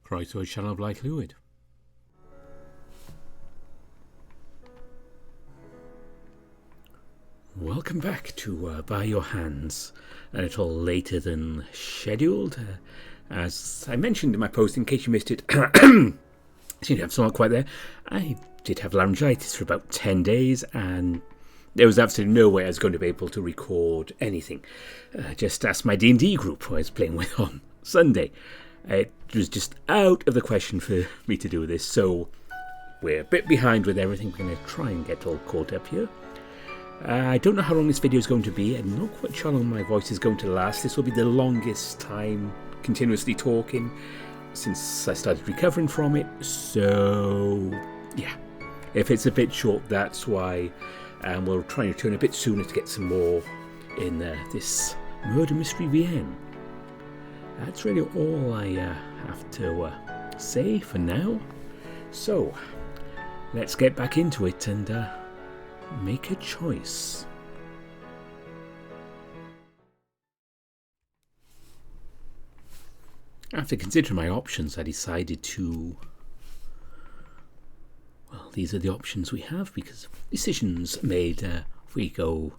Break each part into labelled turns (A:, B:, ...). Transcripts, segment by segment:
A: Right to a channel of light fluid. Welcome back to By Your Hands, a little later than scheduled. As I mentioned in my post, in case you missed it, I'm not quite there. I did have laryngitis for about 10 days, and there was absolutely no way I was going to be able to record anything. Just ask my D&D group who I was playing with on Sunday. It was just out of the question for me to do this, so we're a bit behind with everything. We're going to try and get all caught up here. I don't know how long this video is going to be. I'm not quite sure how long my voice is going to last. This will be the longest time continuously talking since I started recovering from it. So, yeah. If it's a bit short, that's why. We'll try and return a bit sooner to get some more in this Murder Mystery VN. That's really all I have to say for now. So, let's get back into it and make a choice. After considering my options, I decided to... Well, these are the options we have, because decisions made. If we go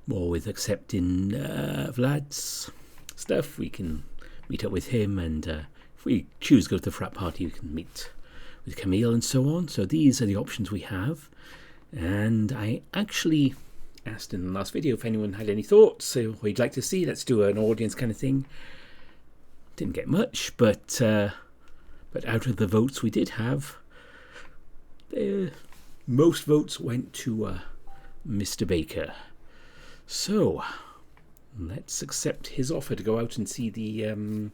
A: more with accepting Vlad's stuff, we can meet up with him, and if we choose to go to the frat party, we can meet with Camille and so on. So these are the options we have. And I actually asked in the last video if anyone had any thoughts, or what you'd like to see. Let's do an audience kind of thing. Didn't get much, but out of the votes we did have, most votes went to Mr. Baker. So let's accept his offer to go out and see the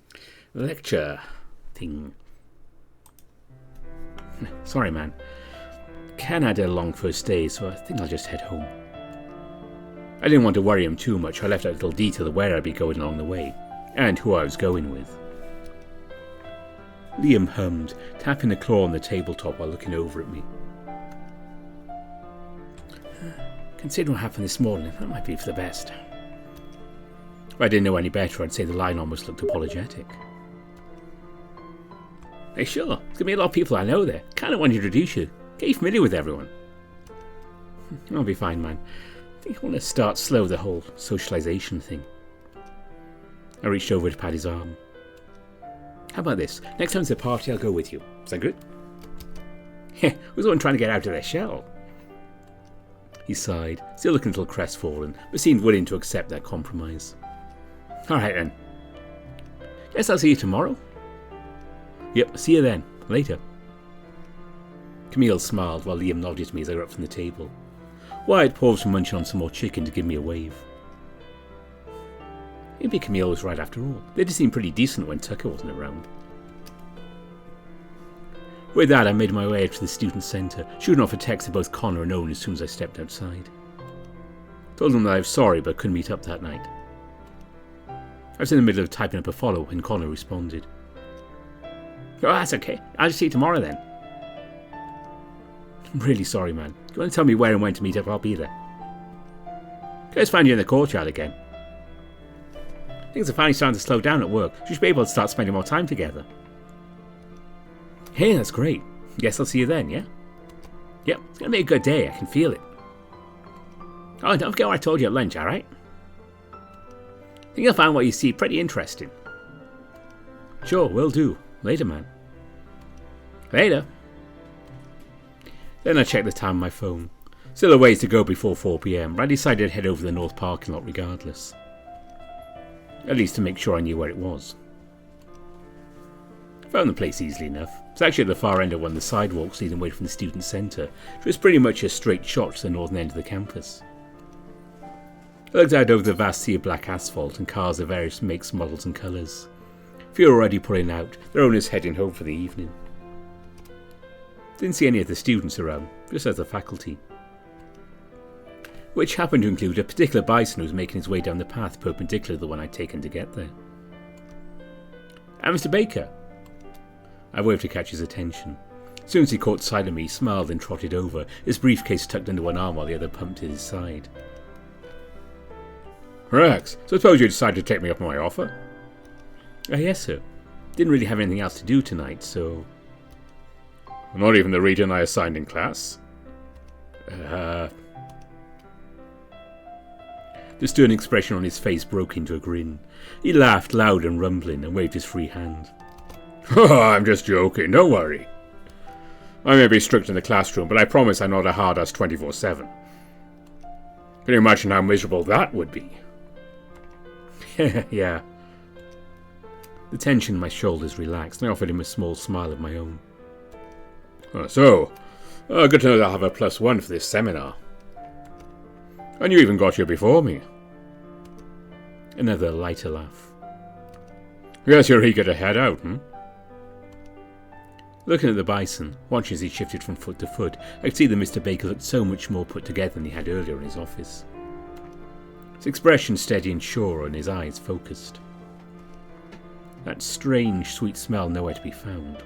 A: lecture thing. Sorry, man. Ken had a long first day, so I think I'll just head home. I didn't want to worry him too much. I left out a little detail of where I'd be going along the way, and who I was going with. Liam hummed, tapping a claw on the tabletop while looking over at me. Considering what happened this morning, that might be for the best. If I didn't know any better, I'd say the line almost looked apologetic. Hey, sure, there's going to be a lot of people I know there. Kind of want to introduce you. Get you familiar with everyone. I'll be fine, man. I think I want to start slow, the whole socialization thing. I reached over to pat his arm. How about this? Next time there's a party, I'll go with you. Is that good? Heh, who's the one trying to get out of their shell? He sighed, still looking a little crestfallen, but seemed willing to accept that compromise. Alright then. Guess I'll see you tomorrow? Yep, see you then. Later. Camille smiled while Liam nodded to me as I got up from the table. Wyatt paused from munching on some more chicken to give me a wave. Maybe Camille was right after all. They did seem pretty decent when Tucker wasn't around. With that, I made my way out to the student centre, shooting off a text to both Connor and Owen as soon as I stepped outside. Told them that I was sorry but couldn't meet up that night. I was in the middle of typing up a follow when Connor responded. Oh, that's okay. I'll just see you tomorrow then. I'm really sorry, man. If you want to tell me where and when to meet up, I'll be there. Guys, find you in the courtyard again. Things are finally starting to slow down at work. You should be able to start spending more time together. Hey, that's great. Guess I'll see you then, yeah? Yep, it's going to be a good day. I can feel it. Oh, don't forget what I told you at lunch, alright? I think you'll find what you see pretty interesting. Sure, will do. Later, man. Later. Then I checked the time on my phone. Still a ways to go before 4 PM, but I decided to head over the north parking lot regardless. At least to make sure I knew where it was. I found the place easily enough. It's actually at the far end of one of the sidewalks leading away from the student centre, which was pretty much a straight shot to the northern end of the campus. I looked out over the vast sea of black asphalt and cars of various makes, models and colours. A few already pulling out, their owners heading home for the evening. Didn't see any of the students around, just as the faculty. Which happened to include a particular bison who was making his way down the path perpendicular to the one I'd taken to get there. And Mr. Baker. I waved to catch his attention. As soon as he caught sight of me, he smiled and trotted over, his briefcase tucked under one arm while the other pumped at his side. Rex, suppose you decided to take me up on my offer? Yes, sir. Didn't really have anything else to do tonight, so...
B: Not even the reading I assigned in class?
A: The stern expression on his face broke into a grin. He laughed loud and rumbling and waved his free hand.
B: Oh, I'm just joking, don't worry. I may be strict in the classroom, but I promise I'm not a hard-ass 24/7. Can you imagine how miserable that would be?
A: Yeah. The tension in my shoulders relaxed, and I offered him a small smile of my own.
B: Good to know that I'll have a +1 for this seminar. And you even got here before me.
A: Another lighter laugh.
B: Guess you're eager to head out,
A: Looking at the bison, watching as he shifted from foot to foot, I could see that Mr. Baker looked so much more put together than he had earlier in his office. His expression steady and sure, and his eyes focused. That strange, sweet smell nowhere to be found.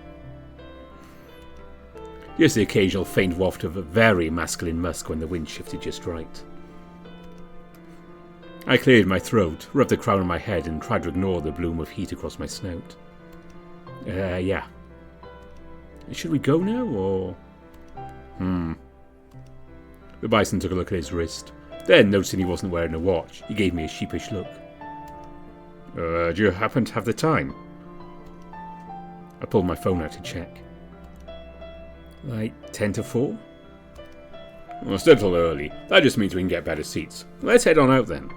A: Just the occasional faint waft of a very masculine musk when the wind shifted just right. I cleared my throat, rubbed the crown of my head, and tried to ignore the bloom of heat across my snout. Yeah. Should we go now, or...? The bison took a look at his wrist. Then, noticing he wasn't wearing a watch, he gave me a sheepish look.
B: Do you happen to have the time?
A: I pulled my phone out to check. Like 10 to 4?
B: Well, still a little early. That just means we can get better seats. Let's head on out then.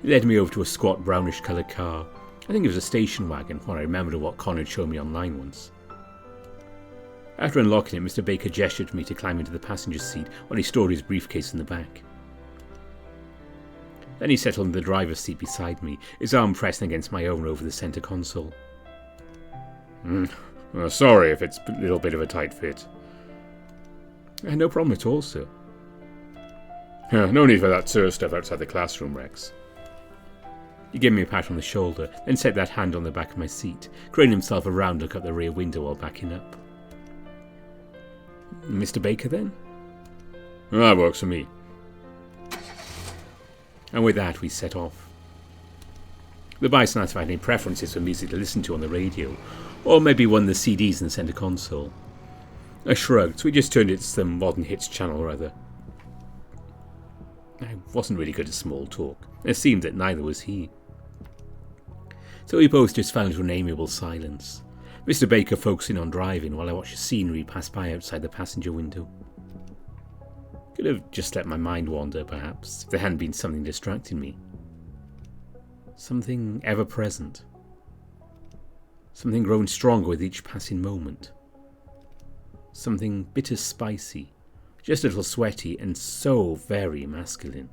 A: He led me over to a squat brownish-coloured car. I think it was a station wagon, when I remembered what Connor had shown me online once. After unlocking it, Mr. Baker gestured for me to climb into the passenger seat while he stored his briefcase in the back. Then he settled in the driver's seat beside me, his arm pressing against my own over the centre console.
B: Sorry if it's a little bit of a tight fit.
A: No problem at all, sir.
B: No need for that sir stuff outside the classroom, Rex.
A: He gave me a pat on the shoulder, then set that hand on the back of my seat, craning himself around to look out the rear window while backing up. Mr. Baker, then?
B: That works for me.
A: And with that, we set off. The bison asked if I had any preferences for music to listen to on the radio, or maybe one of the CDs in the centre console. I shrugged, so we just turned it to some modern hits channel or other. I wasn't really good at small talk. It seemed that neither was he. So we both just fell into an amiable silence, Mr. Baker focusing on driving while I watched the scenery pass by outside the passenger window. Could have just let my mind wander, perhaps, if there hadn't been something distracting me. Something ever-present. Something growing stronger with each passing moment. Something bitter-spicy, just a little sweaty, and so very masculine.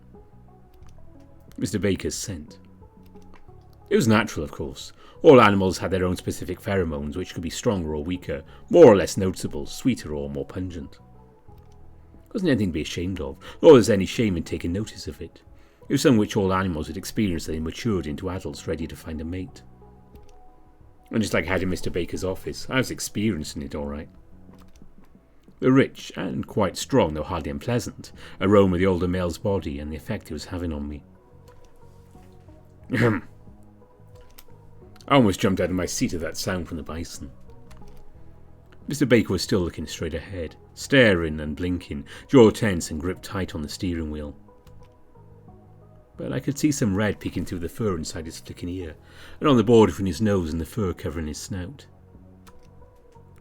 A: Mr. Baker's scent. It was natural, of course. All animals had their own specific pheromones, which could be stronger or weaker, more or less noticeable, sweeter or more pungent. It wasn't anything to be ashamed of, nor was there any shame in taking notice of it. It was something which all animals had experienced as they matured into adults ready to find a mate. And just like I had in Mr. Baker's office, I was experiencing it all right. The rich, and quite strong, though hardly unpleasant, aroma of the older male's body and the effect it was having on me. I almost jumped out of my seat at that sound from the bison. Mr. Baker was still looking straight ahead, staring and blinking, jaw tense and gripped tight on the steering wheel. But I could see some red peeking through the fur inside his flicking ear, and on the border between his nose and the fur covering his snout.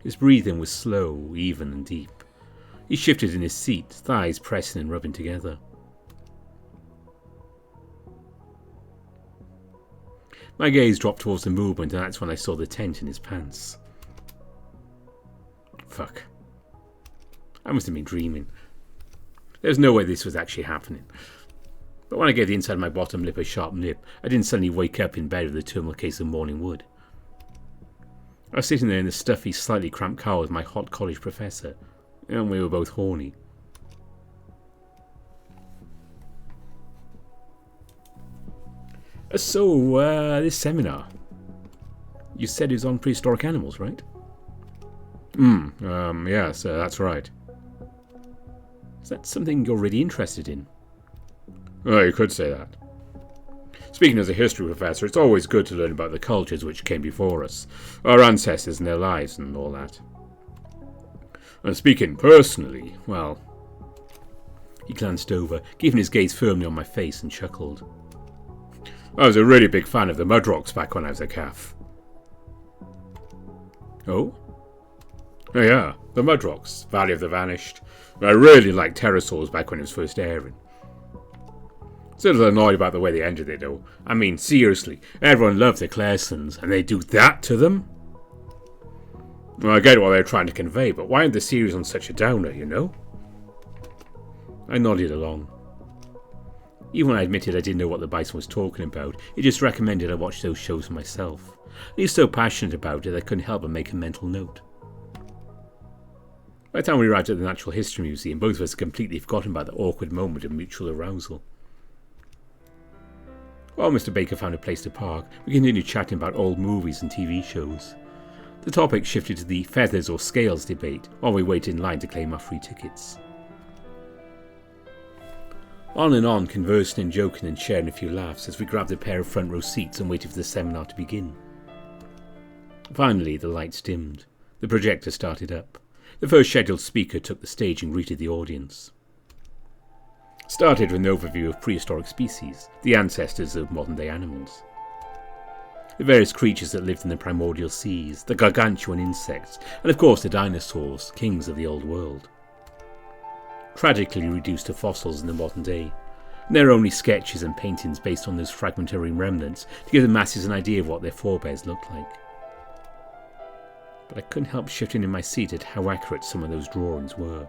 A: His breathing was slow, even and deep. He shifted in his seat, thighs pressing and rubbing together. My gaze dropped towards the movement, and that's when I saw the tent in his pants. Fuck. I must have been dreaming. There's no way this was actually happening. But when I gave the inside of my bottom lip a sharp nip, I didn't suddenly wake up in bed with a terminal case of morning wood. I was sitting there in the stuffy, slightly cramped car with my hot college professor, and we were both horny. So, this seminar. You said it was on prehistoric animals, right?
B: Yes, that's right.
A: Is that something you're really interested in?
B: Oh, you could say that. Speaking as a history professor, it's always good to learn about the cultures which came before us, our ancestors and their lives and all that. And speaking personally, well...
A: He glanced over, keeping his gaze firmly on my face, and chuckled.
B: I was a really big fan of the Mudrocks back when I was a calf.
A: Oh?
B: Oh yeah, the Mudrocks, Valley of the Vanished. I really liked Pterosaurs back when it was first airing. Still a little annoyed about the way they ended it though. I mean, seriously, everyone loved the Claresons, and they do that to them? Well, I get what they're trying to convey, but why aren't the series on such a downer, you know?
A: I nodded along. Even when I admitted I didn't know what the bison was talking about, he just recommended I watch those shows for myself. He was so passionate about it I couldn't help but make a mental note. By the time we arrived at the Natural History Museum, both of us had completely forgotten about the awkward moment of mutual arousal. While Mr. Baker found a place to park, we continued chatting about old movies and TV shows. The topic shifted to the feathers or scales debate while we waited in line to claim our free tickets. On and on, conversing and joking and sharing a few laughs as we grabbed a pair of front row seats and waited for the seminar to begin. Finally, the lights dimmed. The projector started up. The first scheduled speaker took the stage and greeted the audience. Started with an overview of prehistoric species, the ancestors of modern-day animals. The various creatures that lived in the primordial seas, the gargantuan insects, and of course the dinosaurs, kings of the old world. Tragically reduced to fossils in the modern day, and there are only sketches and paintings based on those fragmentary remnants to give the masses an idea of what their forebears looked like. But I couldn't help shifting in my seat at how accurate some of those drawings were.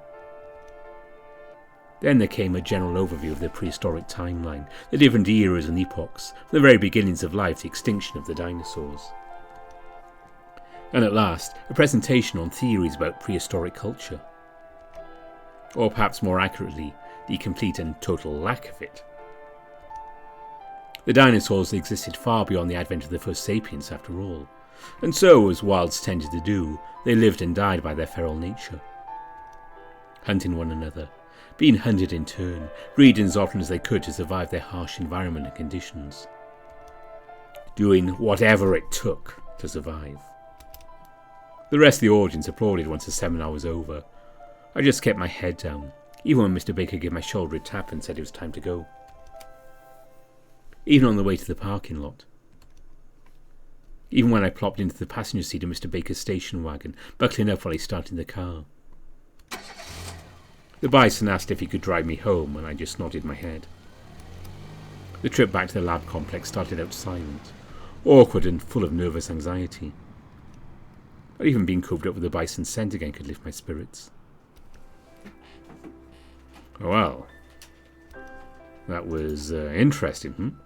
A: Then there came a general overview of the prehistoric timeline, the different eras and epochs, from the very beginnings of life to the extinction of the dinosaurs. And at last, a presentation on theories about prehistoric culture. Or perhaps more accurately, the complete and total lack of it. The dinosaurs existed far beyond the advent of the first sapiens after all, and so, as wilds tended to do, they lived and died by their feral nature. Hunting one another, being hunted in turn, breeding as often as they could to survive their harsh environment and conditions. Doing whatever it took to survive. The rest of the audience applauded once the seminar was over. I just kept my head down, even when Mr. Baker gave my shoulder a tap and said it was time to go. Even on the way to the parking lot. Even when I plopped into the passenger seat of Mr. Baker's station wagon, buckling up while he started the car. The bison asked if he could drive me home, and I just nodded my head. The trip back to the lab complex started out silent, awkward and full of nervous anxiety. Not even being cooped up with the bison's scent again could lift my spirits. Well, that was interesting,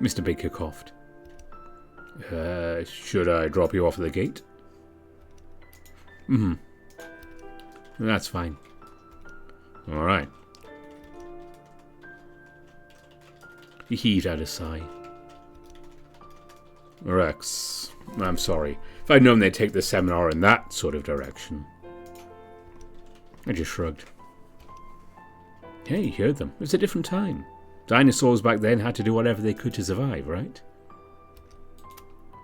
A: Mr. Baker coughed. Should I drop you off at the gate? That's fine. All right. He heaved out a sigh. Rex, I'm sorry. If I'd known they'd take the seminar in that sort of direction. I just shrugged. Hey, you heard them. It was a different time. Dinosaurs back then had to do whatever they could to survive, right?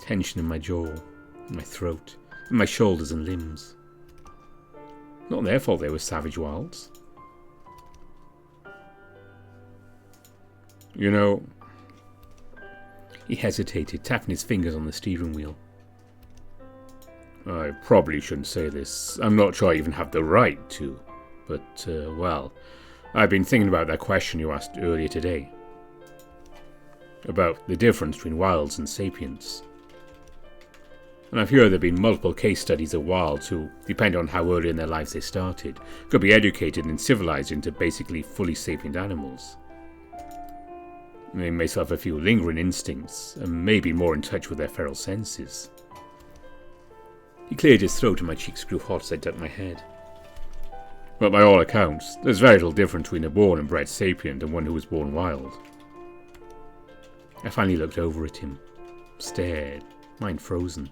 A: Tension in my jaw, in my throat, in my shoulders and limbs. Not their fault they were savage wilds. You know... He hesitated, tapping his fingers on the steering wheel. I probably shouldn't say this. I'm not sure I even have the right to. But, well, I've been thinking about that question you asked earlier today. About the difference between wilds and sapiens. And I've heard there have been multiple case studies of wilds who, depending on how early in their lives they started, could be educated and civilized into basically fully sapient animals. They may still have a few lingering instincts, and may be more in touch with their feral senses. He cleared his throat and my cheeks grew hot as I ducked my head. But by all accounts, there's very little difference between a born and bred sapient and one who was born wild. I finally looked over at him, stared, mind frozen.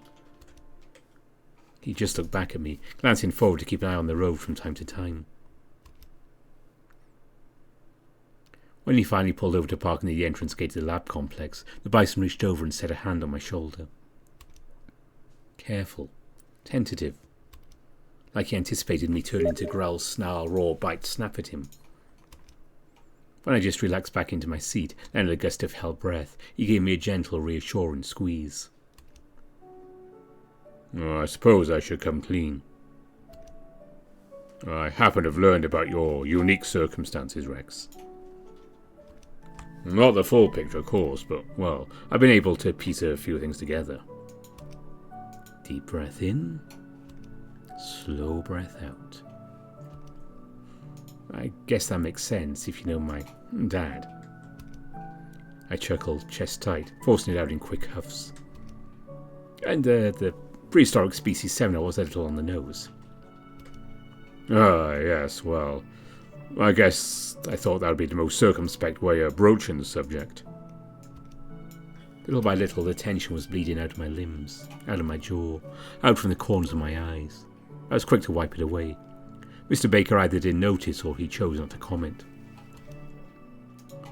A: He just looked back at me, glancing forward to keep an eye on the road from time to time. When he finally pulled over to park near the entrance gate to the lab complex, the bison reached over and set a hand on my shoulder. Careful, tentative, like he anticipated me turning to growl, snarl, roar, bite, snap at him. When I just relaxed back into my seat, and in a gust of held breath, he gave me a gentle, reassuring squeeze.
B: Oh, I suppose I should come clean. I happen to have learned about your unique circumstances, Rex. Not the full picture, of course, but, well, I've been able to piece a few things together.
A: Deep breath in, slow breath out. I guess that makes sense if you know my dad. I chuckled, chest tight, forcing it out in quick huffs. And the prehistoric species 7 was a little on the nose.
B: Ah, yes, well, I guess I thought that would be the most circumspect way of broaching the subject.
A: Little by little, the tension was bleeding out of my limbs, out of my jaw, out from the corners of my eyes. I was quick to wipe it away. Mr. Baker either didn't notice or he chose not to comment.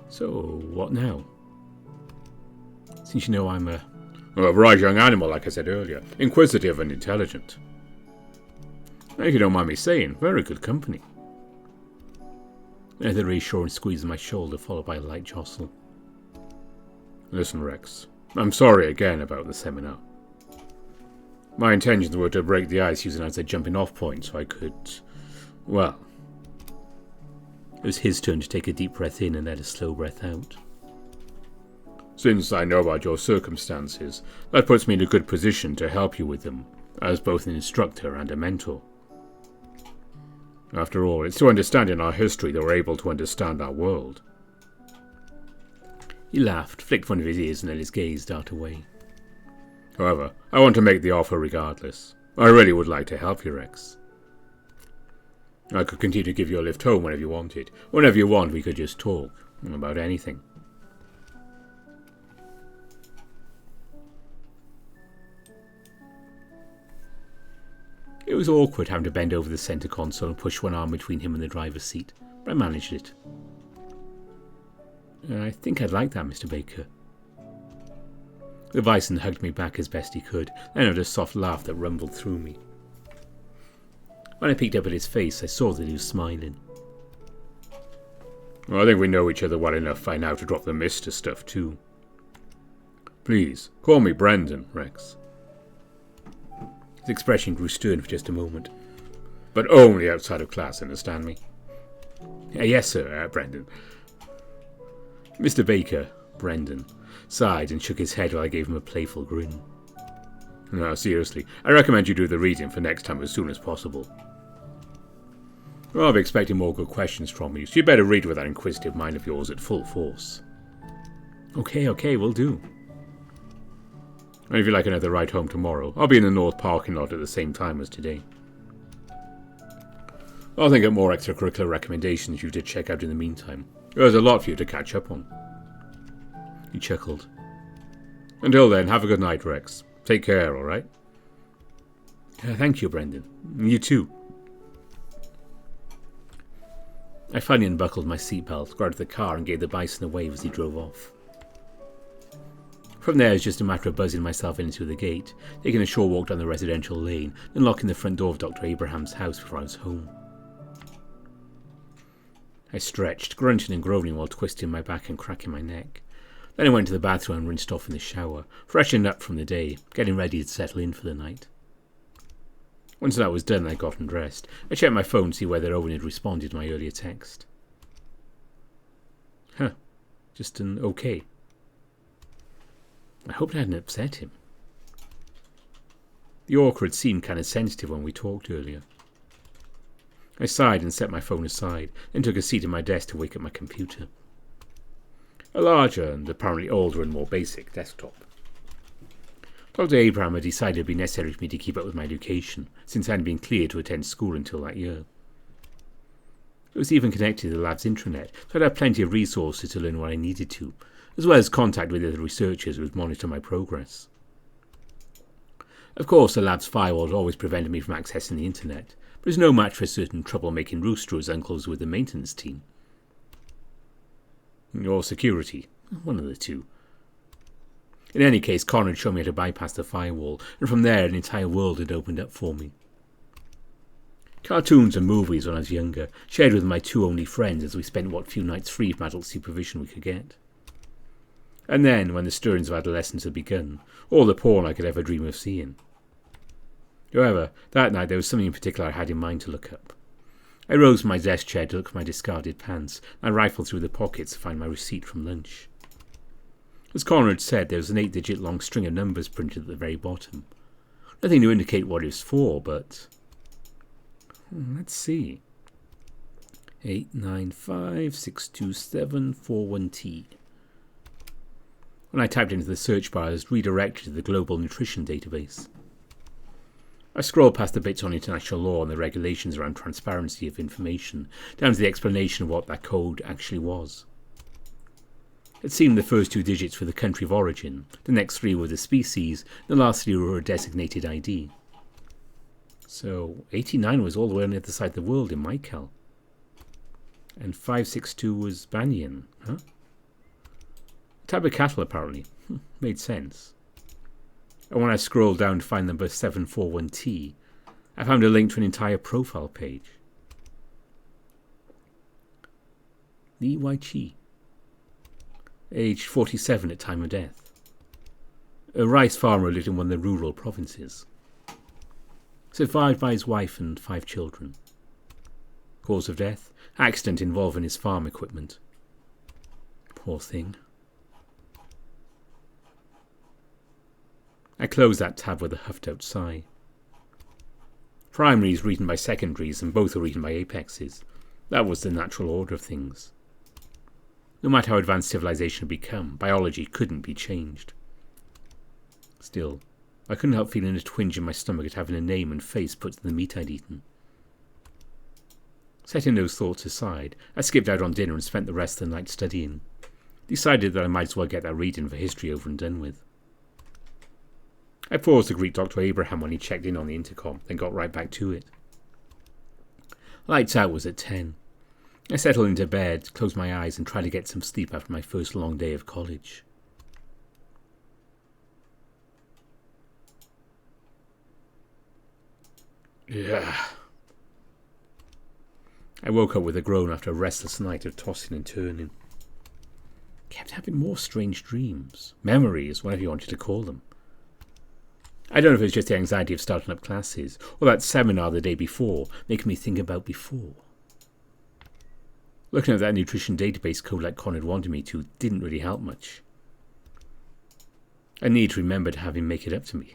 A: So, what now? Since you know I'm a
B: bright young animal, like I said earlier, inquisitive and intelligent. If you don't mind me saying, very good company.
A: Another reassuring squeeze of my shoulder, followed by a light jostle.
B: Listen, Rex, I'm sorry again about the seminar. My intentions were to break the ice using it as a jumping off point so I could, well...
A: It was his turn to take a deep breath in and let a slow breath out.
B: Since I know about your circumstances, that puts me in a good position to help you with them, as both an instructor and a mentor. After all, it's through understanding our history that we're able to understand our world.
A: He laughed, flicked one of his ears and let his gaze dart away.
B: However, I want to make the offer regardless. I really would like to help you, Rex. I could continue to give you a lift home whenever you wanted. Whenever you want, we could just talk about anything.
A: It was awkward having to bend over the centre console and push one arm between him and the driver's seat, but I managed it. I think I'd like that, Mr. Baker. The bison hugged me back as best he could, then uttered a soft laugh that rumbled through me. When I peeked up at his face, I saw that he was smiling.
B: Well, I think we know each other well enough by now to drop the Mr. stuff too. Please, call me Brendan, Rex.
A: His expression grew stern for just a moment.
B: But only outside of class, understand me?
A: Yes, sir, Brendan. Mr. Baker, Brendan, sighed and shook his head while I gave him a playful grin.
B: No, seriously, I recommend you do the reading for next time as soon as possible.
A: Well, I'll be expecting more good questions from you, so you better read with that inquisitive mind of yours at full force. Okay, will do.
B: And if you like another ride home tomorrow, I'll be in the north parking lot at the same time as today.
A: I'll think of more extracurricular recommendations you did check out in the meantime.
B: There's a lot for you to catch up on.
A: He chuckled.
B: Until then, have a good night, Rex. Take care, alright?
A: Thank you, Brendan. You too. I finally unbuckled my seatbelt, got out of the car and gave the bison a wave as he drove off. From there, it was just a matter of buzzing myself in through the gate, taking a short walk down the residential lane, and locking the front door of Dr. Abraham's house before I was home. I stretched, grunting and groaning while twisting my back and cracking my neck. Then I went to the bathroom and rinsed off in the shower, freshened up from the day, getting ready to settle in for the night. Once that was done, I got undressed. I checked my phone to see whether Owen had responded to my earlier text. Just an okay. I hoped I hadn't upset him. The awkward seemed kind of sensitive when we talked earlier. I sighed and set my phone aside, then took a seat at my desk to wake up my computer. A larger and apparently older and more basic desktop. Dr. Abraham had decided it would be necessary for me to keep up with my education, since I hadn't been cleared to attend school until that year. It was even connected to the lab's intranet, so I'd have plenty of resources to learn what I needed to, as well as contact with other researchers who would monitor my progress. Of course, the lab's firewall had always prevented me from accessing the internet, but it was no match for a certain trouble-making rooster whose uncle was with the maintenance team. Or security. One of the two. In any case, Connor had shown me how to bypass the firewall, and from there an entire world had opened up for me. Cartoons and movies when I was younger, shared with my two only friends as we spent what few nights free from adult supervision we could get. And then, when the stirrings of adolescence had begun, all the porn I could ever dream of seeing. However, that night there was something in particular I had in mind to look up. I rose from my desk chair to look for my discarded pants, and I rifled through the pockets to find my receipt from lunch. As Connor had said, there was an 8-digit long string of numbers printed at the very bottom. Nothing to indicate what it was for, but... let's see. 895627441T. When I typed into the search bar, I was redirected to the Global Nutrition Database. I scrolled past the bits on international law and the regulations around transparency of information, down to the explanation of what that code actually was. It seemed the first 2 digits were the country of origin, the next 3 were the species, the last 3 were a designated ID. So 89 was all the way on the other side of the world in my cal. And 562 was Banyan, huh? A type of cattle, apparently. Made sense. And when I scrolled down to find number 741T, I found a link to an entire profile page. Li Wai-chi. Age 47 at time of death. A rice farmer lived in one of the rural provinces. Survived by his wife and 5 children. Cause of death? Accident involving his farm equipment. Poor thing. I closed that tab with a huffed-out sigh. Primaries reading by secondaries, and both are reading by apexes. That was the natural order of things. No matter how advanced civilization had become, biology couldn't be changed. Still, I couldn't help feeling a twinge in my stomach at having a name and face put to the meat I'd eaten. Setting those thoughts aside, I skipped out on dinner and spent the rest of the night studying. Decided that I might as well get that reading for history over and done with. I paused to greet Dr. Abraham when he checked in on the intercom, then got right back to it. Lights out was at 10. I settled into bed, closed my eyes, and tried to get some sleep after my first long day of college. Yeah. I woke up with a groan after a restless night of tossing and turning. Kept having more strange dreams, memories, whatever you wanted to call them. I don't know if it's just the anxiety of starting up classes, or that seminar the day before, making me think about before. Looking at that nutrition database code like Con had wanted me to didn't really help much. I need to remember to have him make it up to me.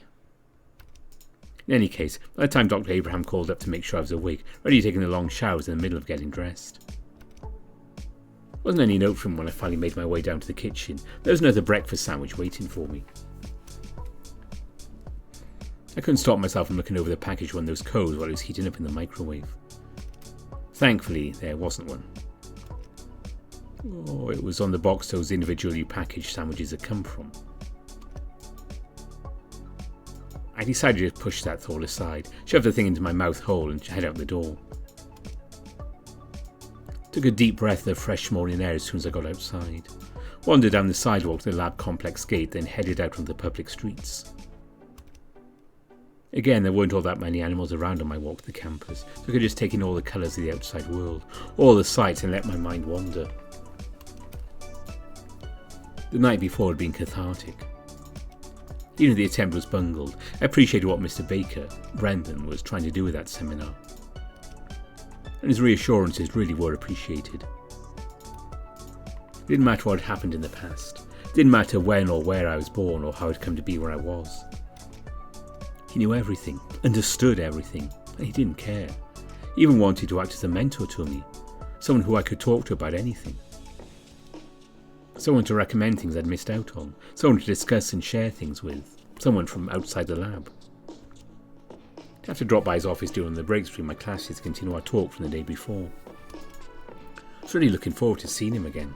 A: In any case, by the time Dr. Abraham called up to make sure I was awake, ready taking the long showers in the middle of getting dressed. Wasn't any note from him when I finally made my way down to the kitchen. There was another breakfast sandwich waiting for me. I couldn't stop myself from looking over the package of one of those codes while it was heating up in the microwave. Thankfully, there wasn't one. Oh, it was on the box those individually packaged sandwiches had come from. I decided to push that thought aside, shove the thing into my mouth hole and head out the door. Took a deep breath of the fresh morning air as soon as I got outside. Wandered down the sidewalk to the lab complex gate, then headed out onto the public streets. Again, there weren't all that many animals around on my walk to the campus, so I could just take in all the colours of the outside world, all the sights, and let my mind wander. The night before had been cathartic. Even if the attempt was bungled, I appreciated what Mr. Baker, Brendan, was trying to do with that seminar. And his reassurances really were appreciated. It didn't matter what had happened in the past. It didn't matter when or where I was born or how I'd come to be where I was. He knew everything, understood everything, and he didn't care. He even wanted to act as a mentor to me, someone who I could talk to about anything. Someone to recommend things I'd missed out on, someone to discuss and share things with, someone from outside the lab. I'd have to drop by his office during the breaks between my classes to continue our talk from the day before. I was really looking forward to seeing him again.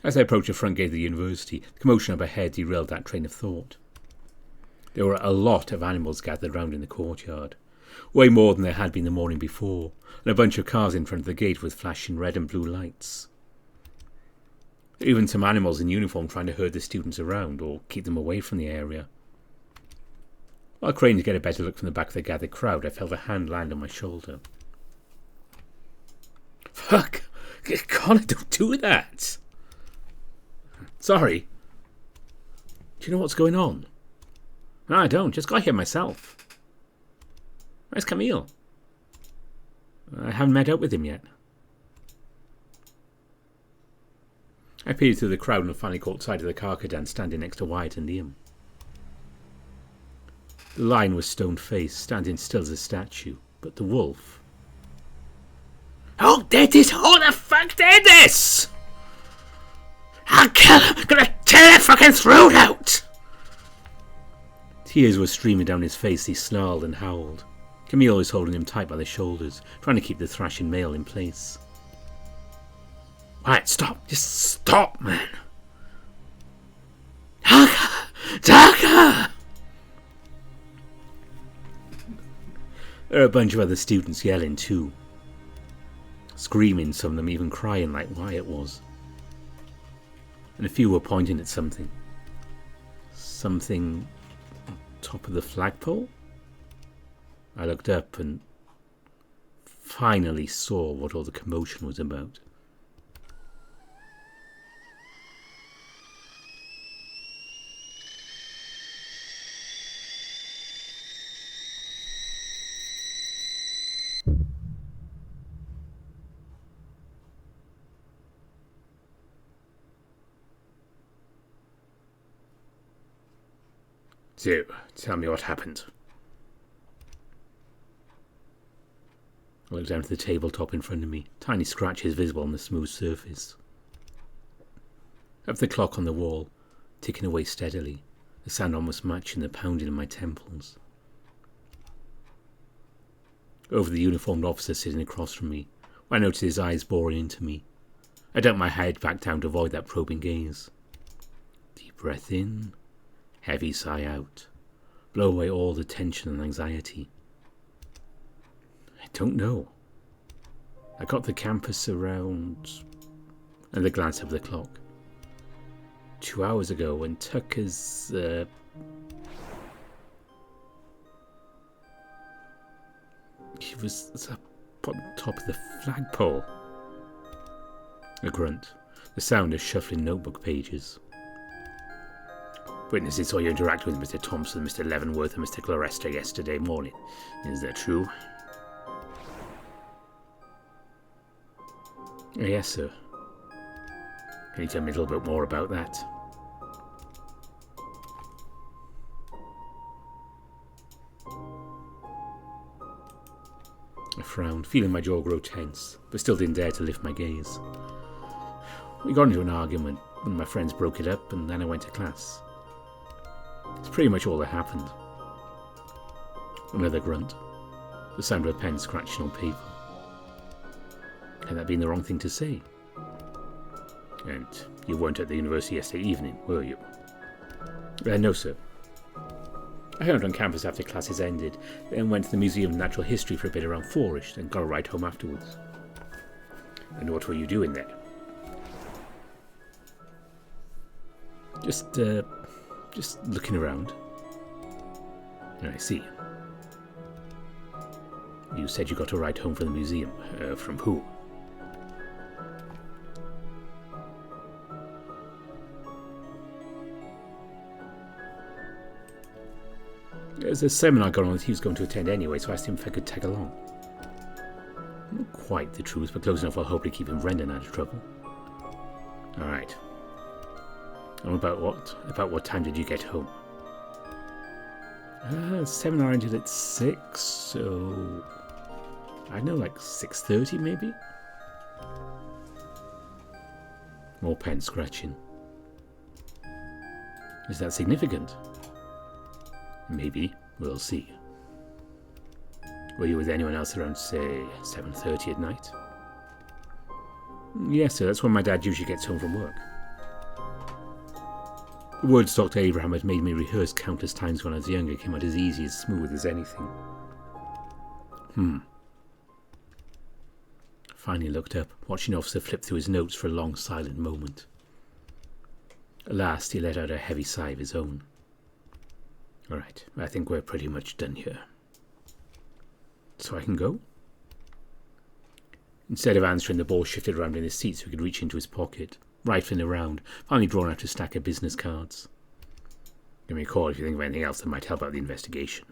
A: As I approached the front gate of the university, the commotion up ahead derailed that train of thought. There were a lot of animals gathered round in the courtyard. way more than there had been the morning before, and a bunch of cars in front of the gate with flashing red and blue lights. Even some animals in uniform trying to herd the students around or keep them away from the area. While craning to get a better look from the back of the gathered crowd, I felt a hand land on my shoulder. Fuck! Connor, don't do that! Sorry. Do you know what's going on? No, I don't. Just got here myself. Where's Camille? I haven't met up with him yet. I peered through the crowd and finally caught sight of the carcadan standing next to Wyatt and Liam. The lion was stone-faced, standing still as a statue, but the wolf... Oh, there it is! Oh, the fuck did this! I'll kill him! I'm gonna tear that fucking throat out! Tears were streaming down his face. He snarled and howled. Camille was holding him tight by the shoulders, trying to keep the thrashing male in place. Wyatt, stop! Just stop, man! Tucker! Tucker! There are a bunch of other students yelling too. Screaming, some of them even crying like Wyatt was. And a few were pointing at something. Something on top of the flagpole? I looked up and finally saw what all the commotion was about.
B: So, tell me what happened.
A: I looked down to the tabletop in front of me, tiny scratches visible on the smooth surface. Up the clock on the wall, ticking away steadily, the sound almost matching the pounding in my temples. Over the uniformed officer sitting across from me, I noticed his eyes boring into me. I dumped my head back down to avoid that probing gaze. Deep breath in, heavy sigh out. Blow away all the tension and anxiety. I don't know. I got the campus around... And the glance of the clock. 2 hours ago when Tucker's... He was up on top of the flagpole. A grunt. The sound of shuffling notebook pages. Witnesses saw you interact with Mr. Thompson, Mr. Leavenworth and Mr. Cloresta yesterday morning. Is that true? Yes, sir.
B: Can you tell me a little bit more about that?
A: I frowned, feeling my jaw grow tense, but still didn't dare to lift my gaze. We got into an argument, and my friends broke it up, and then I went to class. It's pretty much all that happened. Another grunt. The sound of a pen scratching on paper. Had that been the wrong thing to say?
B: And you weren't at the university yesterday evening, were you?
A: No, sir. I hung on campus after classes ended, then went to the Museum of Natural History for a bit around 4ish, then got a ride home afterwards.
B: And what were you doing there?
A: Just looking around.
B: I see.
A: You said you got a ride home from the museum.
B: From who?
A: There's a seminar going on that he was going to attend anyway, so I asked him if I could tag along. Not quite the truth, but close enough I'll hopefully keep him Brendan out of trouble.
B: Alright.
A: And about what time did you get home? Seminar ended at 6, so... I don't know, like 6:30 maybe? More pen scratching. Is that significant?
B: Maybe. We'll see. Were you with anyone else around, say, 7:30 at night?
A: Yes, sir. That's when my dad usually gets home from work. The words Dr. Abraham had made me rehearse countless times when I was younger came out as easy, as smooth as anything. Finally looked up, watching the officer flip through his notes for a long silent moment. At last he let out a heavy sigh of his own. All right, I think we're pretty much done here. So I can go? Instead of answering, the boss shifted around in his seat so he could reach into his pocket, rifling around, finally drawing out a stack of business cards. Give me a call if you think of anything else that might help out the investigation.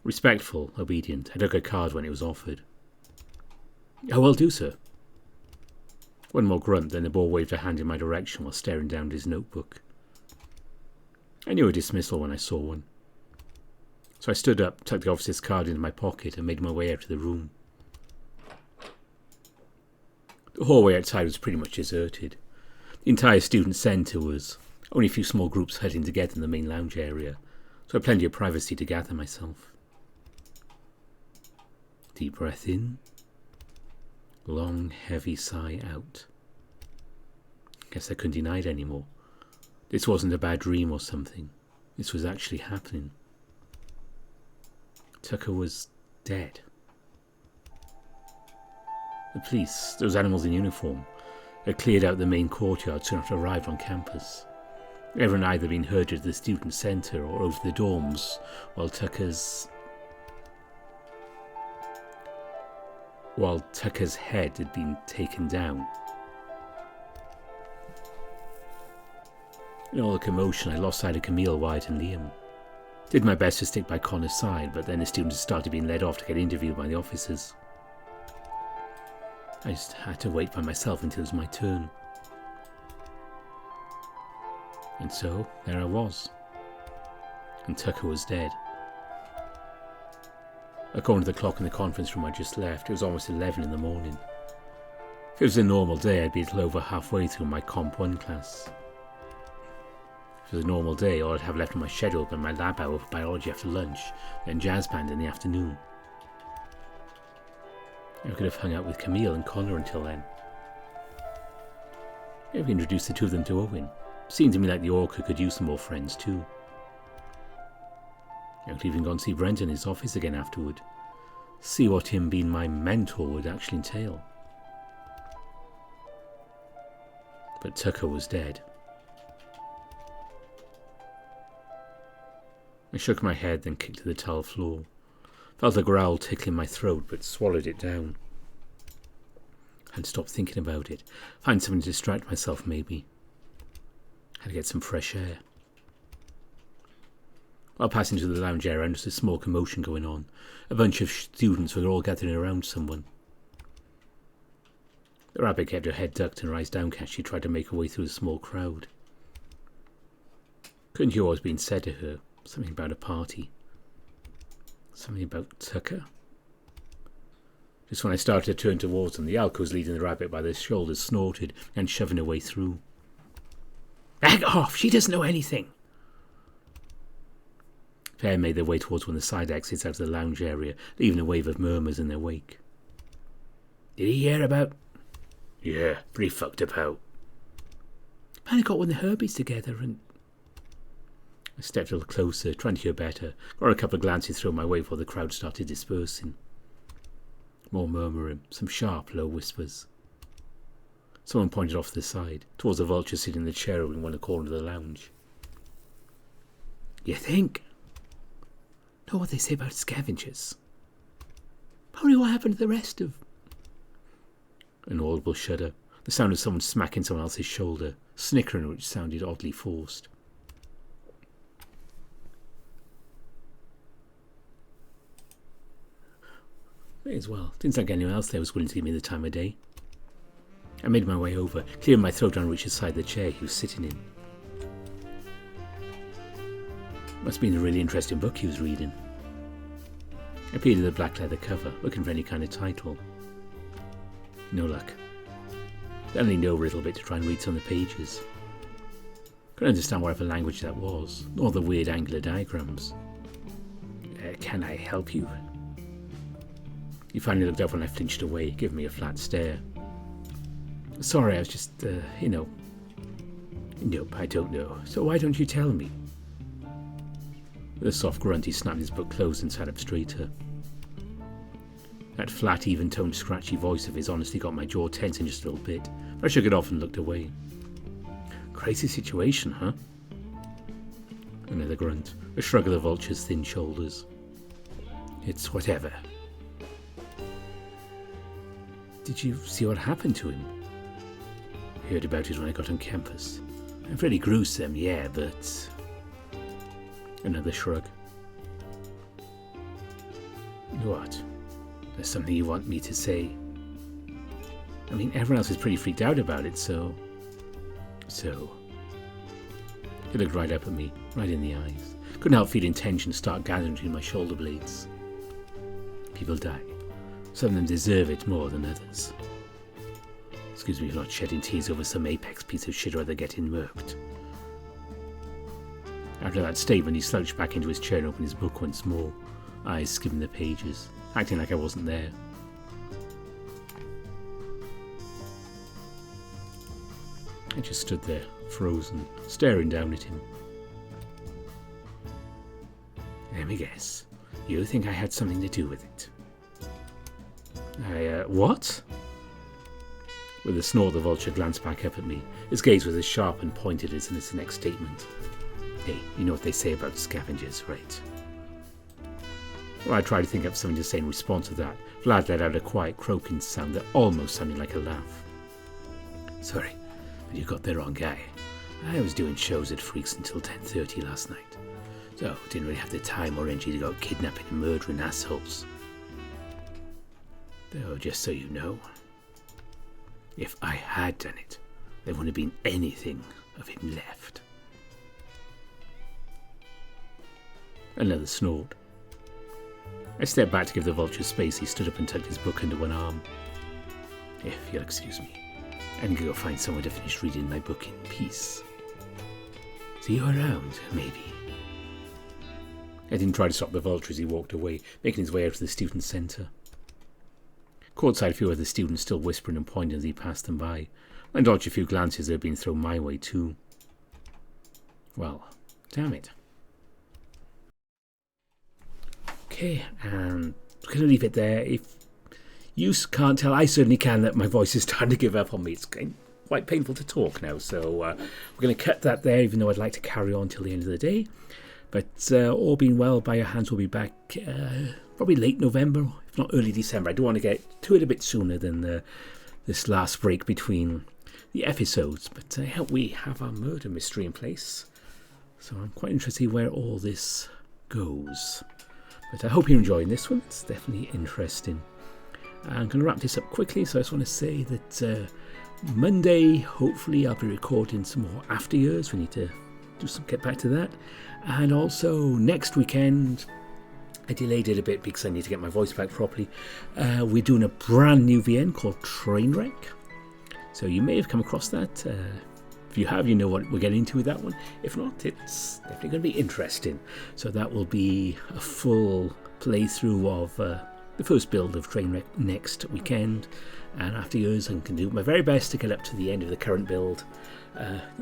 A: Respectful, obedient, I took a card when it was offered. I will do, sir. One more grunt, then the boy waved a hand in my direction while staring down at his notebook. I knew a dismissal when I saw one. So I stood up, tucked the officer's card into my pocket, and made my way out of the room. The hallway outside was pretty much deserted. The entire student centre was only a few small groups huddling together in the main lounge area, so I had plenty of privacy to gather myself. Deep breath in. Long, heavy sigh out. Guess I couldn't deny it anymore. This wasn't a bad dream or something. This was actually happening. Tucker was dead. The police, those animals in uniform, had cleared out the main courtyard soon after I arrived on campus. Everyone had either been herded to the student centre or over the dorms, while Tucker's head had been taken down. In all the commotion, I lost sight of Camille, Wyatt and Liam. Did my best to stick by Connor's side, but then the students started being led off to get interviewed by the officers. I just had to wait by myself until it was my turn. And so, there I was. And Tucker was dead. According to the clock in the conference room I just left, it was almost 11 in the morning. If it was a normal day, I'd be a little over halfway through my Comp 1 class. If it was a normal day, all I'd have left on my schedule would be my lab hour for biology after lunch, then jazz band in the afternoon. I could have hung out with Camille and Connor until then. Maybe introduced the two of them to Owen. Seemed to me like the Orca could use some more friends too. I could even go and see Brent in his office again afterward. See what him being my mentor would actually entail. But Tucker was dead. I shook my head, then kicked to the tile floor. Felt a growl tickling my throat, but swallowed it down. Had to stop thinking about it. Find something to distract myself, maybe. Had to get some fresh air. While passing through the lounge area, I noticed a small commotion going on. A bunch of students were all gathering around someone. The rabbit kept her head ducked and her eyes downcast. She tried to make her way through the small crowd. Couldn't hear what was being said to her. Something about a party. Something about Tucker. Just when I started to turn towards them, the alco was leading the rabbit by the shoulders, snorted and shoving her way through. Back off! She doesn't know anything! The pair made their way towards one of the side exits out of the lounge area, leaving a wave of murmurs in their wake. Did he hear about? Yeah, pretty fucked up how. Man, I got one of the Herbies together and... I stepped a little closer, trying to hear better, got a couple of glances thrown my way before the crowd started dispersing. More murmuring, some sharp, low whispers. Someone pointed off to the side, towards the vulture sitting in the chair in one corner of the lounge. You think? Know what they say about scavengers? Probably what happened to the rest of... An audible shudder, the sound of someone smacking someone else's shoulder, snickering which sounded oddly forced. May as well. Didn't think anyone else there was willing to give me the time of day. I made my way over, clearing my throat down Richard's side of the chair he was sitting in. Must have been a really interesting book he was reading. I peered at the black leather cover, looking for any kind of title. No luck. I only know a little bit to try and read some of the pages. Couldn't understand whatever language that was, nor the weird angular diagrams. Can I help you? He finally looked up when I flinched away, giving me a flat stare. Sorry, I was just, Nope, I don't know. So why don't you tell me? With a soft grunt, he snapped his book closed and sat up straighter. That flat, even-toned, scratchy voice of his honestly got my jaw tense in just a little bit. I shook it off and looked away. Crazy situation, huh? Another grunt, a shrug of the vulture's thin shoulders. It's whatever. Did you see what happened to him? I heard about it when I got on campus. Pretty gruesome, yeah, but... Another shrug. What? There's something you want me to say? I mean, everyone else is pretty freaked out about it, so... He looked right up at me, right in the eyes. Couldn't help feeling tension start gathering between my shoulder blades. People die. Some of them deserve it more than others. Excuse me for not shedding tears over some apex piece of shit or other getting murked. After that statement, he slouched back into his chair and opened his book once more, eyes skimming the pages, acting like I wasn't there. I just stood there, frozen, staring down at him. Let me guess. You think I had something to do with it? What? With a snort, the vulture glanced back up at me. His gaze was as sharp and pointed as in his next statement. Hey, you know what they say about scavengers, right? Well, I tried to think of something to say in response to that. Vlad let out a quiet croaking sound that almost sounded like a laugh. Sorry, but you got the wrong guy. I was doing shows at Freaks until 10:30 last night, so didn't really have the time or energy to go kidnapping and murdering assholes. Though, just so you know, if I had done it, there wouldn't have been anything of him left. Another snort. I stepped back to give the vulture space. He stood up and tucked his book under one arm. If you'll excuse me, I'm going to go find somewhere to finish reading my book in peace. See you around, maybe. I didn't try to stop the vulture as he walked away, making his way out to the student centre. Caught sight of a few other students still whispering and pointing as he passed them by, and dodged a few glances that had been thrown my way too. Well, damn it. Okay, and I'm going to leave it there. If you can't tell, I certainly can, that my voice is starting to give up on me. It's quite painful to talk now, so we're going to cut that there, even though I'd like to carry on till the end of the day. But all being well, By Your Hands will be back probably late November, if not early December. I do want to get to it a bit sooner than this last break between the episodes, but I hope we have our murder mystery in place. So I'm quite interested where all this goes. But I hope you're enjoying this one. It's definitely interesting. I'm going to wrap this up quickly, so I just want to say that Monday, hopefully I'll be recording some more After Years. We need to get back to that. And also next weekend, I delayed it a bit because I need to get my voice back properly. We're doing a brand new VN called Trainwreck. So you may have come across that. If you have, you know what we're getting into with that one. If not, it's definitely going to be interesting. So that will be a full playthrough of the first build of Trainwreck next weekend. And After Years, I can do my very best to get up to the end of the current build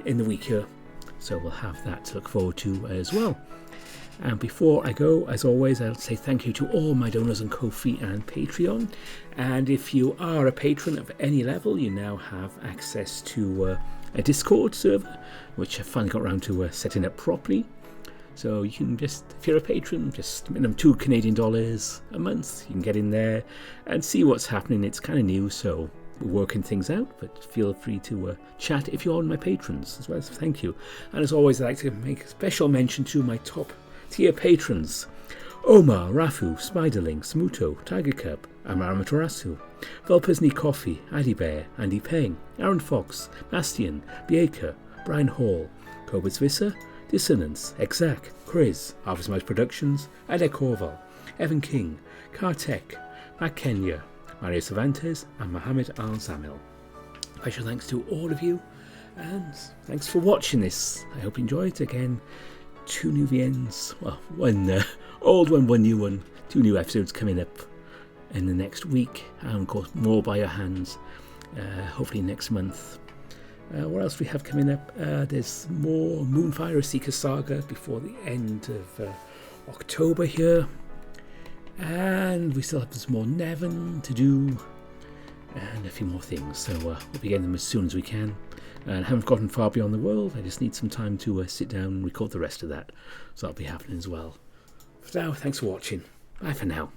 A: in the week here. So we'll have that to look forward to as well. And before I go, as always, I'll say thank you to all my donors on Ko-fi and Patreon. And if you are a patron of any level, you now have access to a Discord server, which I finally got around to setting up properly. So you can just, if you're a patron, just minimum $2 Canadian a month, you can get in there and see what's happening. It's kind of new, so we're working things out, but feel free to chat if you're on my patrons as well. So thank you. And as always, I'd like to make a special mention to my top tier patrons: Omar, Rafu, Spiderling, Smuto, Tiger Cub, Amar Amaterasu, Velpesny Coffee, Addy Bear, Andy Peng, Aaron Fox, Bastian, Bieker, Brian Hall, Kobitz Visser, Dissonance, Exact, Chris, Harvest Mouse Productions, Alec Corval, Evan King, Kartek, Matt Kenya, Mario Cervantes, and Mohammed Al-Zamil. Special thanks to all of you, and thanks for watching this. I hope you enjoyed it. Again, 2 new VNs, well, one old one, one new one, 2 new episodes coming up in the next week, and of course more By Your Hands, hopefully next month. What else we have coming up? There's more Moonfire, a Seeker Saga before the end of October here. And we still have some more Nevin to do, and a few more things. So we'll be getting them as soon as we can. And I haven't gotten far beyond the world. I just need some time to sit down and record the rest of that. So that'll be happening as well. For now, thanks for watching. Bye for now.